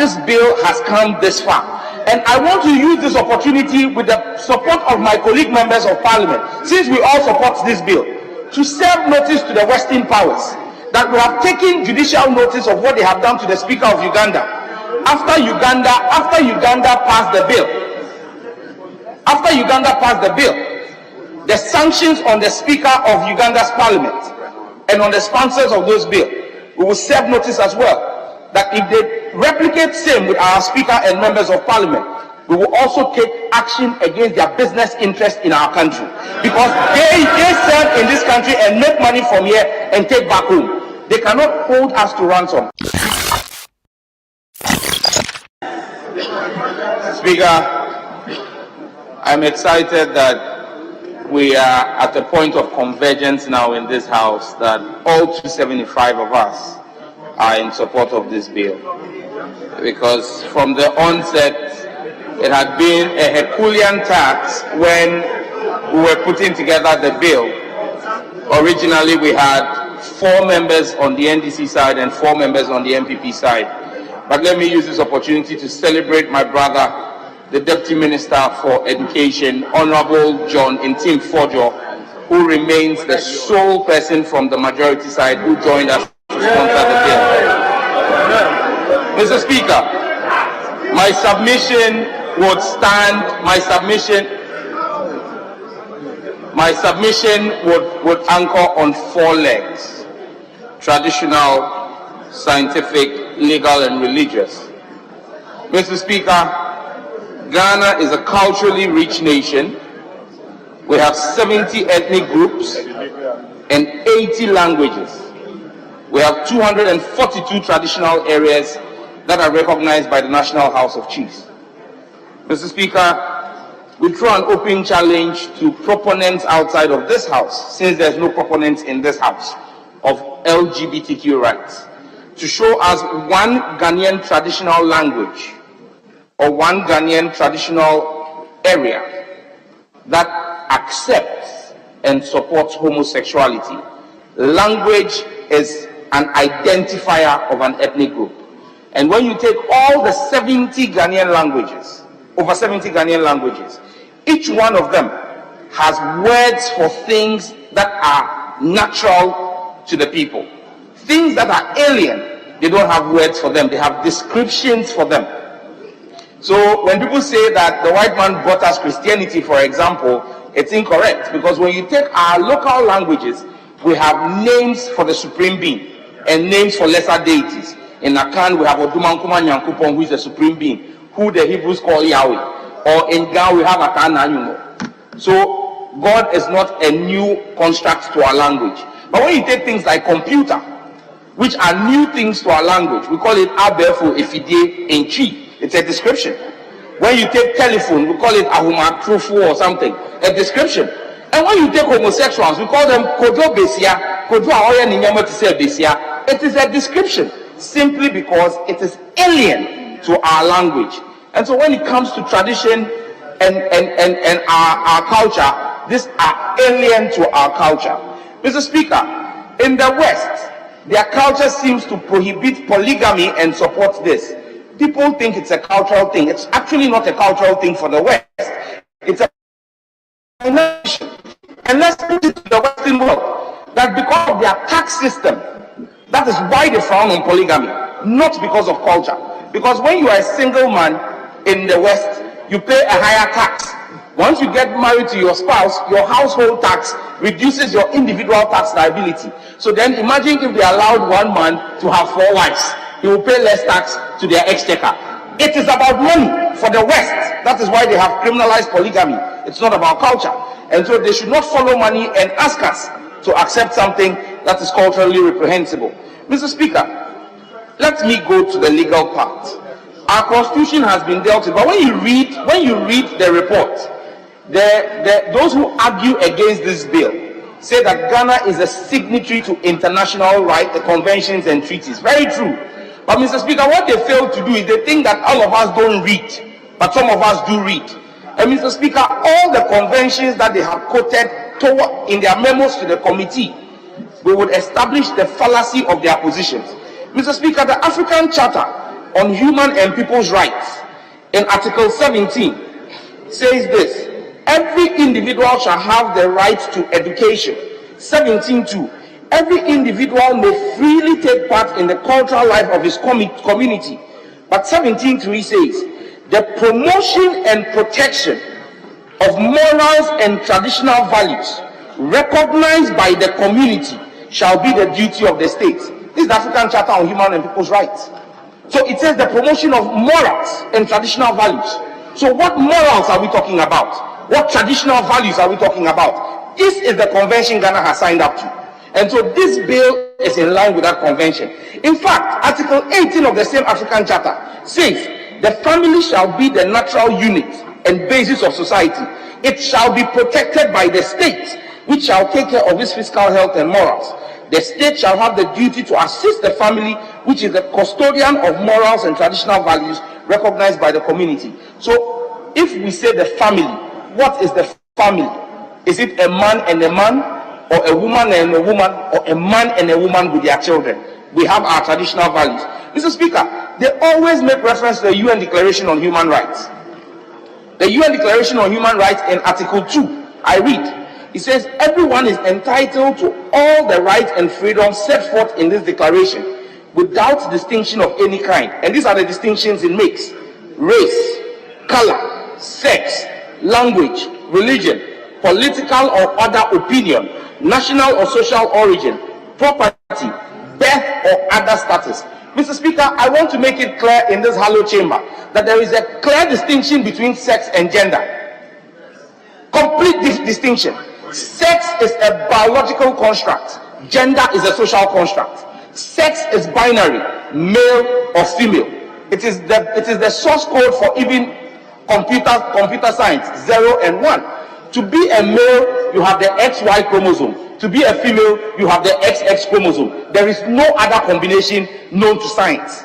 this bill has come this far. And I want to use this opportunity with the support of my colleague members of Parliament, since we all support this bill, to serve notice to the Western powers that we have taken judicial notice of what they have done to the Speaker of Uganda. After Uganda passed the bill, the sanctions on the Speaker of Uganda's Parliament and on the sponsors of those bills, we will serve notice as well that if they replicate same with our Speaker and members of Parliament, we will also take action against their business interests in our country, because they serve in this country and make money from here and take back home. They cannot hold us to ransom. Speaker, I'm excited that we are at a point of convergence now in this House, that all 275 of us are in support of this bill. Because from the onset, it had been a Herculean task when we were putting together the bill. Originally, we had 4 members on the NDC side and 4 members on the MPP side. But let me use this opportunity to celebrate my brother, the Deputy Minister for Education, Honorable John Ntim Fojo, who remains the sole person from the majority side who joined us to sponsor the bill. Mr. Speaker, my submission would stand, my submission would anchor on 4 legs: traditional, scientific, legal, and religious. Mr. Speaker, Ghana is a culturally rich nation. We have 70 ethnic groups and 80 languages. We have 242 traditional areas that are recognized by the National House of Chiefs. Mr. Speaker, we throw an open challenge to proponents outside of this House, since there's no proponents in this House, of LGBTQ rights, to show us one Ghanaian traditional language or one Ghanaian traditional area that accepts and supports homosexuality. Language is an identifier of an ethnic group. And when you take all the 70 Ghanaian languages, over 70 Ghanaian languages, each one of them has words for things that are natural to the people. Things that are alien, they don't have words for them, they have descriptions for them. So when people say that the white man brought us Christianity, for example, it's incorrect, because when you take our local languages, we have names for the Supreme Being and names for lesser deities. In Akan, we have Odumankuma Nyankupon, who is the Supreme Being, who the Hebrews call Yahweh. Or in Ghana, we have Akan Anyumo. So God is not a new construct to our language. But when you take things like computer, which are new things to our language, we call it Abefo Efidie Enchi. It's a description. When you take telephone, we call it Ahuma Trufu or something, a description. And when you take homosexuals, we call them Kojo Besia, Kojo Aoya Ninyama to say Besia. It is a description, simply because it is alien to our language. And so when it comes to tradition and our culture, these are alien to our culture. Mr. Speaker, in the West, their culture seems to prohibit polygamy and supports this. People think it's a cultural thing. It's actually not a cultural thing for the West. It's a nation. And let's put it to the Western world, that because of their tax system, that is why they frown on polygamy, not because of culture. Because when you are a single man in the West, you pay a higher tax. Once you get married to your spouse, your household tax reduces your individual tax liability. So then imagine if they allowed one man to have 4 wives. He will pay less tax to their exchequer. It is about money for the West. That is why they have criminalized polygamy. It's not about culture. And so they should not follow money and ask us to accept something that is culturally reprehensible. Mr. Speaker, let me go to the legal part. Our constitution has been dealt with, but when you read the report, those who argue against this bill say that Ghana is a signatory to international rights, the conventions and treaties. Very true. But Mr. Speaker, what they fail to do is they think that all of us don't read, but some of us do read. And Mr. Speaker, all the conventions that they have quoted in their memos to the committee, we would establish the fallacy of their positions. Mr. Speaker, the African Charter on Human and People's Rights, in Article 17, says this: every individual shall have the right to education. 17.2, every individual may freely take part in the cultural life of his community. But 17.3 says, the promotion and protection of morals and traditional values recognized by the community shall be the duty of the state. This is the African Charter on Human and People's Rights. So it says the promotion of morals and traditional values. So what morals are we talking about? What traditional values are we talking about? This is the convention Ghana has signed up to. And so this bill is in line with that convention. In fact, Article 18 of the same African Charter says the family shall be the natural unit and basis of society. It shall be protected by the state, which shall take care of its physical health and morals. The state shall have the duty to assist the family, which is the custodian of morals and traditional values recognized by the community. So if we say the family, what is the family? Is it a man and a man, or a woman and a woman, or a man and a woman with their children? We have our traditional values. Mr. Speaker, they always make reference to the UN Declaration on Human Rights. The UN Declaration on Human Rights in Article 2, I read, it says, everyone is entitled to all the rights and freedoms set forth in this declaration without distinction of any kind. And these are the distinctions it makes: race, color, sex, language, religion, political or other opinion, national or social origin, property, birth or other status. Mr. Speaker, I want to make it clear in this hallowed chamber that there is a clear distinction between sex and gender. Complete distinction. Sex is a biological construct. Gender is a social construct. Sex is binary, male or female. It is the source code for even computer science, 0 and 1. To be a male, you have the XY chromosome. To be a female, you have the XX chromosome. There is no other combination known to science.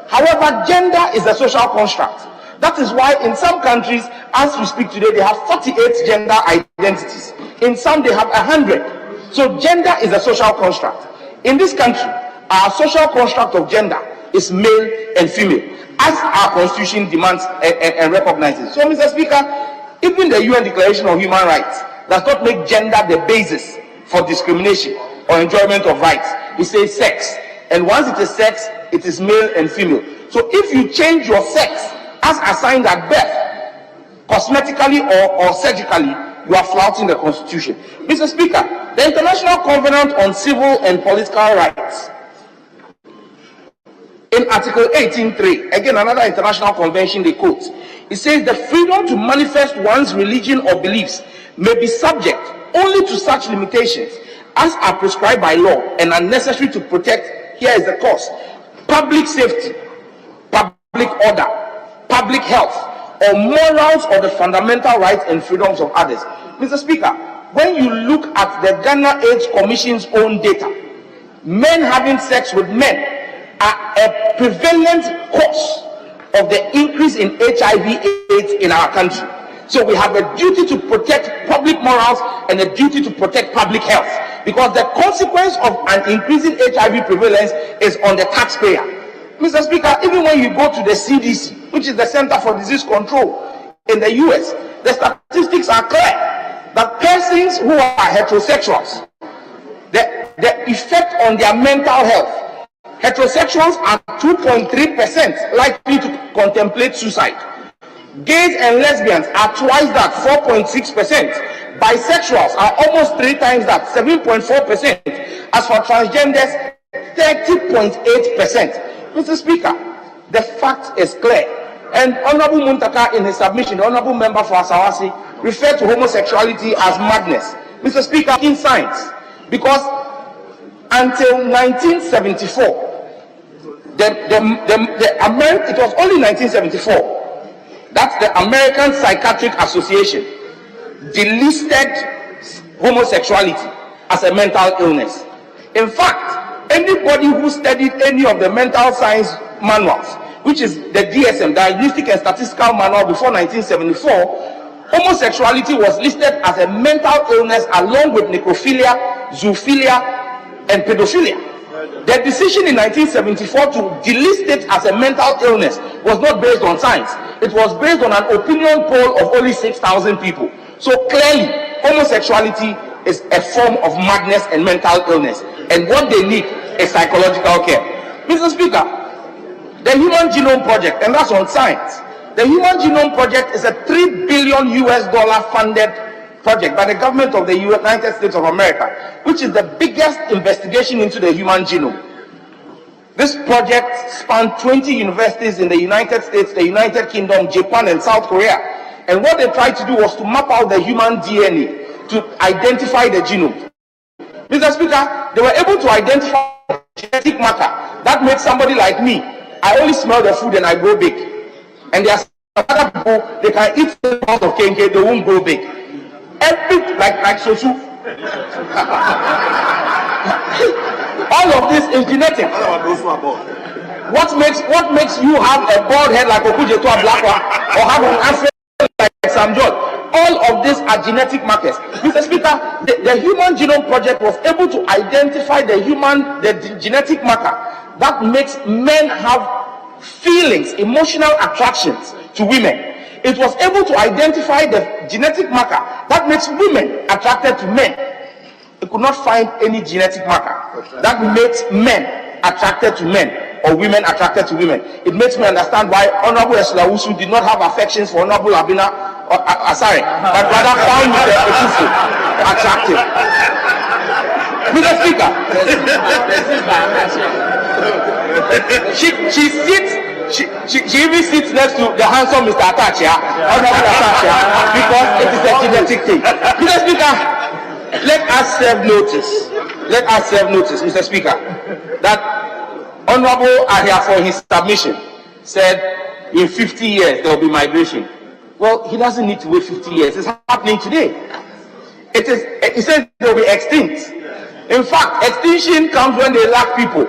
However, gender is a social construct. That is why in some countries, as we speak today, they have 48 gender identities. In some, they have 100. So gender is a social construct. In this country, our social construct of gender is male and female, as our constitution demands and recognizes. So, Mr. Speaker, even the UN Declaration on Human Rights does not make gender the basis for discrimination or enjoyment of rights. It says sex. And once it is sex, it is male and female. So if you change your sex as assigned at birth, cosmetically or surgically, you are flouting the Constitution. Mr. Speaker, the International Covenant on Civil and Political Rights, in Article 18.3, again another international convention they quote, it says the freedom to manifest one's religion or beliefs may be subject only to such limitations as are prescribed by law and are necessary to protect, here is the cause, public safety, public order, public health, or morals or the fundamental rights and freedoms of others. Mr. Speaker, when you look at the Ghana AIDS Commission's own data, men having sex with men are a prevalent cause of the increase in HIV/AIDS in our country. So we have a duty to protect public morals and a duty to protect public health, because the consequence of an increasing HIV prevalence is on the taxpayer. Mr. Speaker, even when you go to the CDC, which is the Center for Disease Control in the US, the statistics are clear that persons who are heterosexuals, the effect on their mental health, heterosexuals are 2.3% likely to contemplate suicide. Gays and lesbians are twice that, 4.6%. Bisexuals are almost 3 times that, 7.4%. As for transgenders, 30.8%. Mr. Speaker, the fact is clear. And Honorable Muntaka, in his submission, the Honorable Member for Asawasi, referred to homosexuality as madness. Mr. Speaker, in science, because until 1974, it was only 1974 that the American Psychiatric Association delisted homosexuality as a mental illness. In fact, anybody who studied any of the mental science manuals, which is the DSM, Diagnostic and Statistical Manual, before 1974, homosexuality was listed as a mental illness along with necrophilia, zoophilia, and pedophilia. The decision in 1974 to delist it as a mental illness was not based on science. It was based on an opinion poll of only 6,000 people. So clearly, homosexuality is a form of madness and mental illness. And what they need is psychological care. Mr. Speaker, the Human Genome Project, and that's on science. The Human Genome Project is a $3 billion funded project by the government of the United States of America, which is the biggest investigation into the human genome. This project spanned 20 universities in the United States, the United Kingdom, Japan, and South Korea. And what they tried to do was to map out the human DNA to identify the genome. Mr. Speaker, they were able to identify a genetic marker that makes somebody like me, I only smell the food and I grow big. And there are other people, they can eat the pounds of kenke, they won't grow big. Every, like Sosu. All of this is genetic. What makes you have a bald head like Okuje to a black one, or have an afro like Sam George? All of these are genetic markers. Mr. Speaker, the Human Genome Project was able to identify the genetic marker that makes men have feelings, emotional attractions to women. It was able to identify the genetic marker that makes women attracted to men. It could not find any genetic marker that makes men attracted to men or women attracted to women. It makes me understand why Honorable Eslawusu did not have affections for Honorable Abina or Asare, but rather found Mr. Ekufu attractive. Mr. Speaker, she even sits next to the handsome Mr. Atachia, Honorable Atachia, because it is a genetic thing. Mr. Speaker, let us serve notice. Let us serve notice, Mr. Speaker, that Honorable Ahia for his submission said in 50 years there will be migration. Well, he doesn't need to wait 50 years. It's happening today. He says they will be extinct. In fact, extinction comes when they lack people.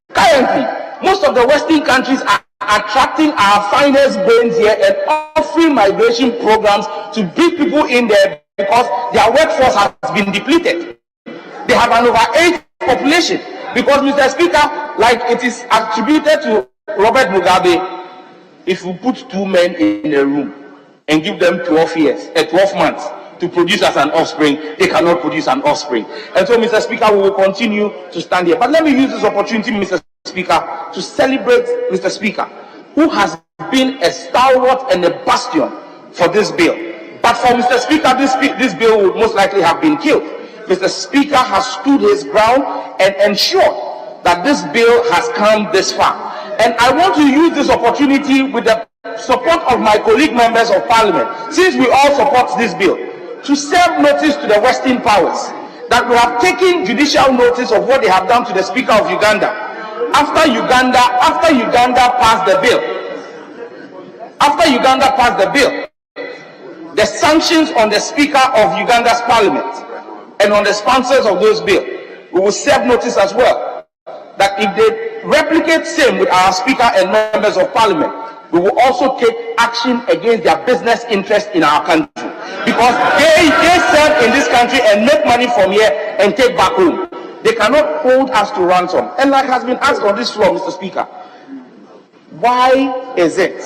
Currently, most of the Western countries are attracting our finest brains here and offering migration programs to bring people in there because their workforce has been depleted. They have an overage population because, Mr. Speaker, like it is attributed to Robert Mugabe, if you put two men in a room and give them 12 months to produce as an offspring, they cannot produce an offspring. And so, Mr. Speaker, we will continue to stand here. But let me use this opportunity, Mr. Speaker, to celebrate Mr. Speaker, who has been a stalwart and a bastion for this bill. But for Mr. Speaker, this bill would most likely have been killed. Mr. Speaker has stood his ground and ensured that this bill has come this far. And I want to use this opportunity with the support of my colleague members of Parliament, since we all support this bill, to serve notice to the Western powers that we have taken judicial notice of what they have done to the Speaker of Uganda. After Uganda passed the bill, the sanctions on the Speaker of Uganda's Parliament and on the sponsors of those bills, we will serve notice as well that if they replicate same with our Speaker and members of Parliament, we will also take action against their business interest in our country, because they serve in this country and make money from here and take back home. They cannot hold us to ransom. And like has been asked on this floor, Mr. Speaker, why is it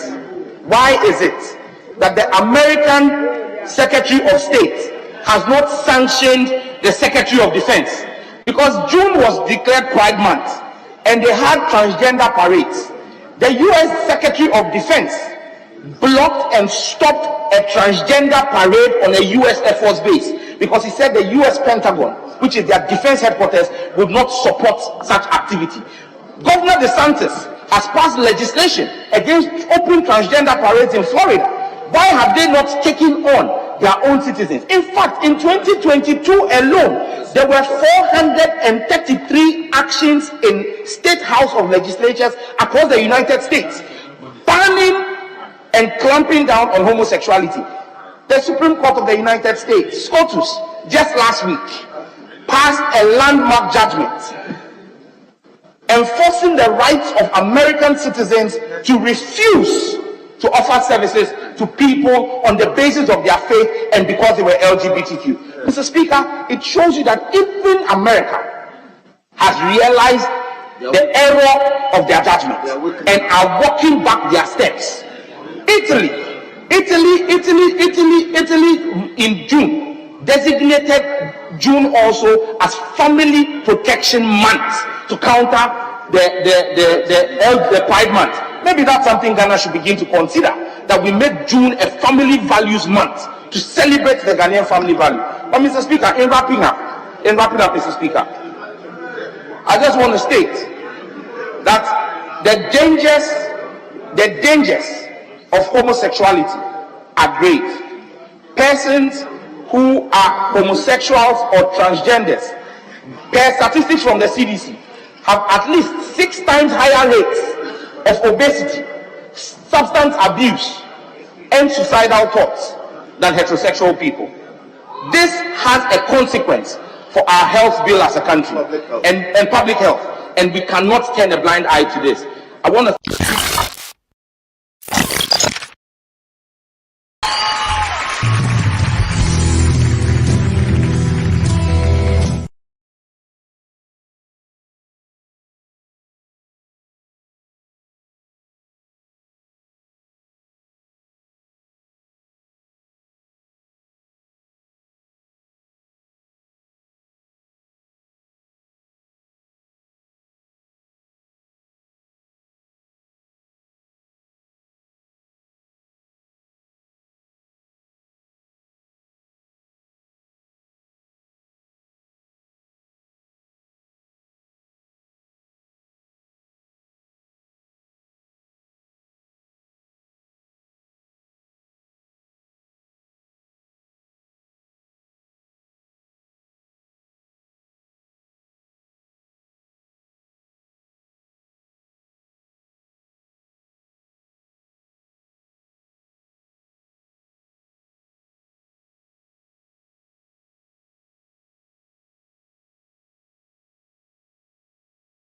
that the American Secretary of State has not sanctioned the Secretary of Defense? Because June was declared Pride Month and they had transgender parades. The US Secretary of Defense blocked and stopped a transgender parade on a US Air Force base because he said the US Pentagon, which is their defense headquarters, would not support such activity. Governor DeSantis has passed legislation against open transgender parades in Florida. Why have they not taken on their own citizens? In fact, in 2022 alone, there were 433 actions in State House of Legislatures across the United States, banning and clamping down on homosexuality. The Supreme Court of the United States, SCOTUS, just last week, passed a landmark judgment enforcing the rights of American citizens to refuse to offer services to people on the basis of their faith and because they were LGBTQ. Mr. Speaker, it shows you that even America has realized the error of their judgment and are walking back their steps. Italy in June designated June also as Family Protection Month to counter the Pride Month. Maybe that's something Ghana should begin to consider, that we make June a Family Values Month to celebrate the Ghanaian family value. But Mr. Speaker, in wrapping up, Mr. Speaker, I just want to state that the dangers of homosexuality are grave. Persons who are homosexuals or transgenders, per statistics from the CDC, have at least 6 times higher rates of obesity, substance abuse, and suicidal thoughts than heterosexual people. This has a consequence for our health bill as a country and public health, and we cannot turn a blind eye to this. I want to